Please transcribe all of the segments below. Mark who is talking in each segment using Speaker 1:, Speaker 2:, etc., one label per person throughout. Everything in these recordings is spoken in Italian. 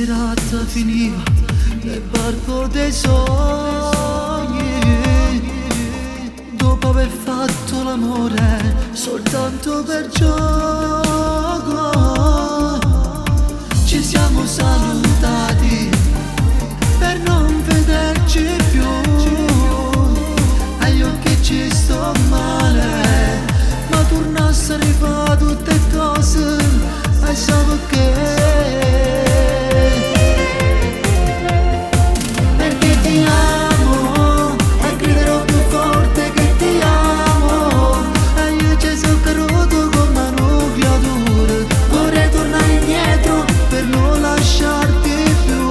Speaker 1: serata finiva nel parco dei sogni, dopo aver fatto l'amore soltanto per gioco. Ci siamo salutati per non vederci più, agli occhi ci sto male, ma tornasse a rifare tutte cose e so perché. Perché ti amo e griderò più forte che ti amo, e io ci sono caduto come un creatura. Vorrei tornare indietro per non lasciarti più.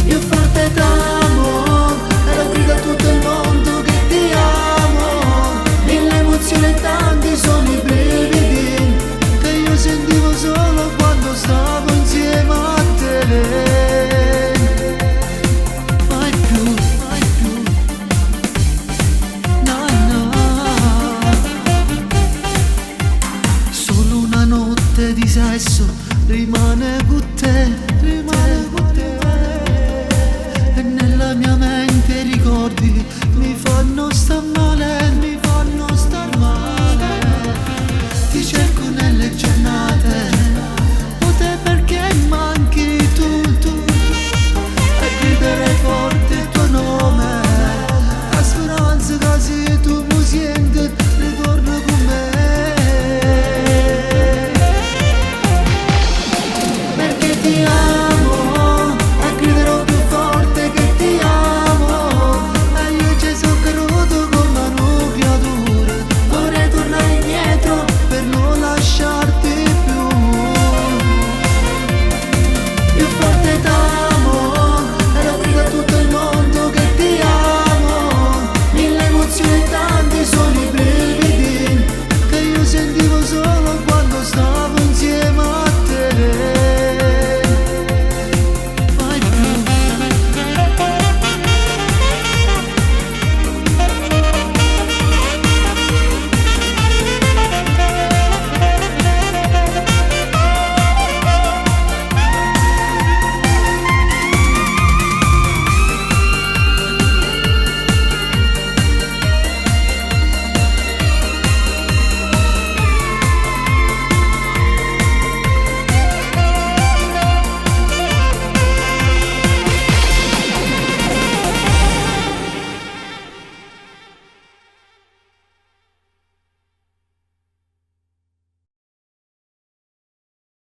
Speaker 1: Io forte t'amo e lo grido a tutto il mondo che ti amo. Mille emozioni e tanti sono i brividi che io sentivo solo quando stavo insieme a te. Mai più, no, no. Solo una notte di sesso rimane con te, e nella mia mente i ricordi mi fanno star male, ti cerco nelle giornate, o te perché manchi tu, e griderei forte il tuo nome, la speranza che se tu mi senti ritorna con me. Perché ti amo